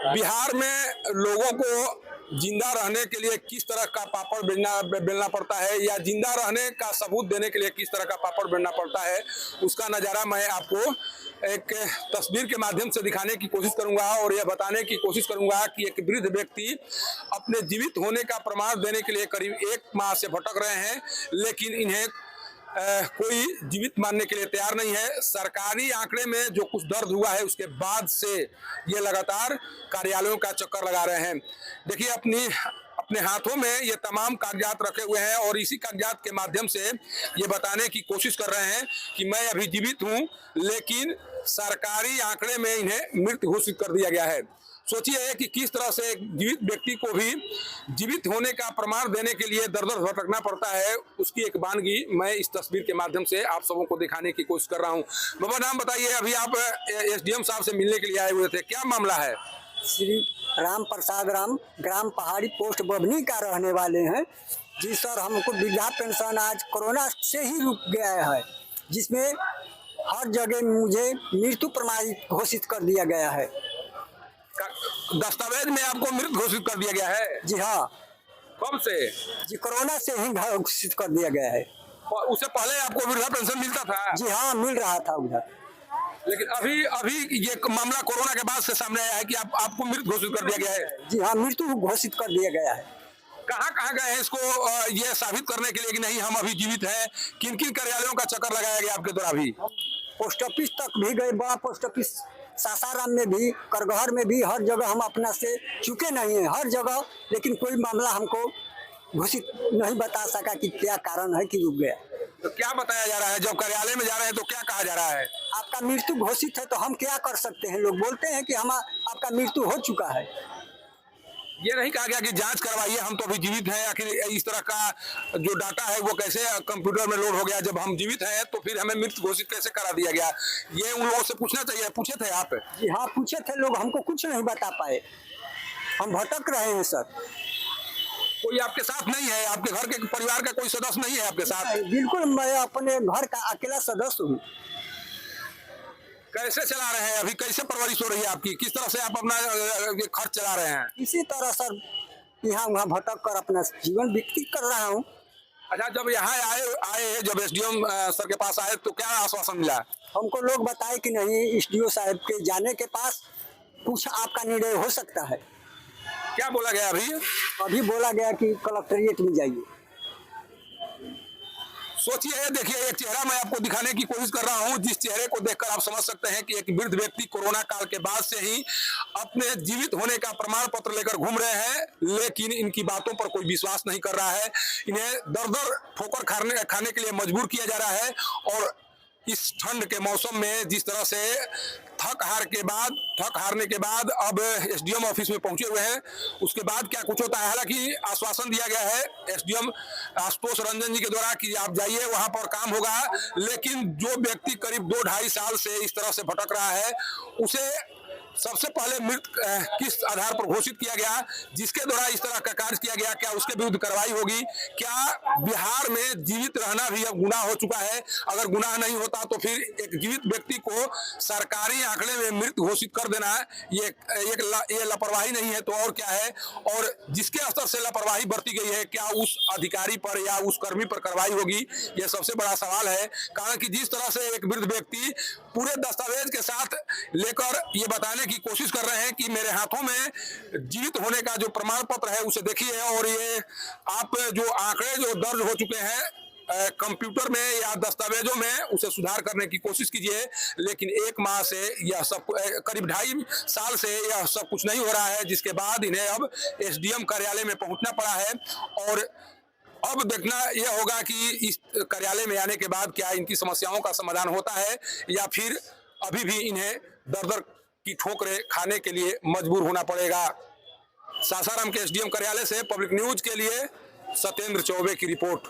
बिहार में लोगों को जिंदा रहने के लिए किस तरह का पापड़ बेलना पड़ता है या जिंदा रहने का सबूत देने के लिए किस तरह का पापड़ बेलना पड़ता है, उसका नज़ारा मैं आपको एक तस्वीर के माध्यम से दिखाने की कोशिश करूंगा और यह बताने की कोशिश करूंगा कि एक वृद्ध व्यक्ति अपने जीवित होने का प्रमाण देने के लिए करीब 1 माह से भटक रहे हैं, लेकिन इन्हें कोई जीवित मानने के लिए तैयार नहीं है। सरकारी आंकड़े में जो कुछ दर्ज हुआ है उसके बाद से ये लगातार कार्यालयों का चक्कर लगा रहे हैं। देखिए अपने हाथों में ये तमाम कागजात रखे हुए हैं और इसी कागजात के माध्यम से ये बताने की कोशिश कर रहे हैं कि मैं अभी जीवित हूं, लेकिन सरकारी आंकड़े में इन्हें मृत घोषित कर दिया गया है। सोचिए कि किस तरह से एक जीवित व्यक्ति को भी जीवित होने का प्रमाण देने के लिए दर दर भटकना पड़ता है, उसकी एक वानगी मैं इस तस्वीर के माध्यम से आप सबों को दिखाने की कोशिश कर रहा हूं। बाबा नाम बताइए, अभी आप एसडीएम साहब से मिलने के लिए आए हुए थे, क्या मामला है? श्री राम प्रसाद राम, ग्राम पहाड़ी, पोस्ट बभनी का रहने वाले हैं। जी सर, हमको वृद्धा पेंशन आज कोरोना से ही रुक गया है, जिसमें हर जगह मुझे मृत्यु प्रमाणित घोषित कर दिया गया है। दस्तावेज में आपको मृत घोषित कर दिया गया है? जी हाँ। कब से? जी कोरोना से ही घोषित कर दिया गया है। और उससे पहले आपको वृद्धा पेंशन मिलता था? जी हाँ, मिल रहा था उधर। लेकिन अभी ये मामला कोरोना के बाद से सामने आया है कि आपको मृत घोषित कर दिया गया है? जी हाँ, मृत्यु घोषित कर दिया गया है। कहाँ गए हैं इसको ये साबित करने के लिए कि नहीं हम अभी जीवित हैं? किन किन कार्यालयों का चक्कर लगाया गया आपके द्वारा? भी पोस्ट ऑफिस तक भी गए, बड़ा पोस्ट ऑफिस सासाराम में भी, करगहर में भी, हर जगह हम अपना से चुके नहीं हैं, हर जगह, लेकिन कोई मामला हमको घोषित नहीं बता सका कि क्या कारण है कि रुक गया। तो क्या बताया जा रहा है जब कार्यालय में जा रहे हैं तो क्या कहा जा रहा है? आपका मृत्यु घोषित है, तो हम क्या कर सकते हैं? लोग बोलते हैं कि आपका मृत्यु हो चुका है। ये नहीं कहा गया कि जांच करवाइए, हम तो अभी जीवित हैं? आखिर इस तरह का जो डाटा है वो कैसे कंप्यूटर में लोड हो गया? जब हम जीवित हैं तो फिर हमें मृत घोषित कैसे करा दिया गया? ये उन लोगों से पूछना चाहिए। पूछे थे आप? जी हाँ, पूछे थे लोग, हमको कुछ नहीं बता पाए, हम भटक रहे हैं सर। कोई आपके साथ नहीं है? आपके घर के परिवार का कोई सदस्य नहीं है आपके साथ? बिल्कुल, मैं अपने घर का अकेला सदस्य हूँ। कैसे चला रहे हैं अभी? कैसे परवरिश हो रही है आपकी? किस तरह से आप अपना खर्च चला रहे हैं? इसी तरह सर यहाँ वहाँ भटक कर अपना जीवन व्यतीत कर रहा हूँ। अच्छा, जब यहाँ आए जब एसडीएम सर के पास आए तो क्या आश्वासन मिला? हमको लोग बताए कि नहीं, एसडीओ साहब के जाने के पास कुछ आपका निर्णय हो सकता है। क्या बोला गया अभी? अभी बोला गया कि कलेक्ट्रेट में जाइए। सोचिए, देखिए एक चेहरा मैं आपको दिखाने की कोशिश कर रहा हूं, जिस चेहरे को देखकर आप समझ सकते हैं कि एक वृद्ध व्यक्ति कोरोना काल के बाद से ही अपने जीवित होने का प्रमाण पत्र लेकर घूम रहे हैं, लेकिन इनकी बातों पर कोई विश्वास नहीं कर रहा है। इन्हें दर दर ठोकर खाने के लिए मजबूर किया जा रहा है। और इस ठंड के मौसम में जिस तरह से थक हारने के बाद अब एसडीएम ऑफिस में पहुंचे हुए हैं, उसके बाद क्या कुछ होता है? हालांकि आश्वासन दिया गया है एसडीएम आशुतोष रंजन जी के द्वारा कि आप जाइए, वहां पर काम होगा, लेकिन जो व्यक्ति करीब 2-2.5 साल से इस तरह से भटक रहा है, उसे सबसे पहले मृत किस आधार पर घोषित किया गया, जिसके द्वारा इस तरह का कार्य किया गया, क्या उसके विरुद्ध कार्रवाई होगी? क्या बिहार में जीवित रहना भी अब गुनाह हो चुका है? अगर गुनाह नहीं होता तो फिर एक जीवित व्यक्ति को सरकारी आंकड़े में मृत घोषित कर देना ये लापरवाही नहीं है तो और क्या है? और जिसके स्तर से लापरवाही बरती गई है, क्या उस अधिकारी पर या उस कर्मी पर कार्रवाई होगी? यह सबसे बड़ा सवाल है। कारण कि जिस तरह से एक वृद्ध व्यक्ति पूरे दस्तावेज के साथ लेकर ये बताने की कोशिश कर रहे हैं कि मेरे हाथों में जीवित होने का जो प्रमाण पत्र है उसे देखिए, और ये आप जो आंकड़े जो दर्ज हो चुके हैं कंप्यूटर में या दस्तावेजों में, उसे सुधार करने की कोशिश कीजिए। लेकिन 1 माह से यह सब, करीब 2.5 साल से यह सब कुछ नहीं हो रहा है, जिसके बाद इन्हें अब एसडीएम कार्यालय में पहुंचना पड़ा है। और अब देखना यह होगा कि इस कार्यालय में आने के बाद क्या इनकी समस्याओं का समाधान होता है या फिर अभी भी इन्हें दर दर की ठोकरें खाने के लिए मजबूर होना पड़ेगा। सासाराम के एसडीएम कार्यालय से पब्लिक न्यूज के लिए सत्येंद्र चौबे की रिपोर्ट।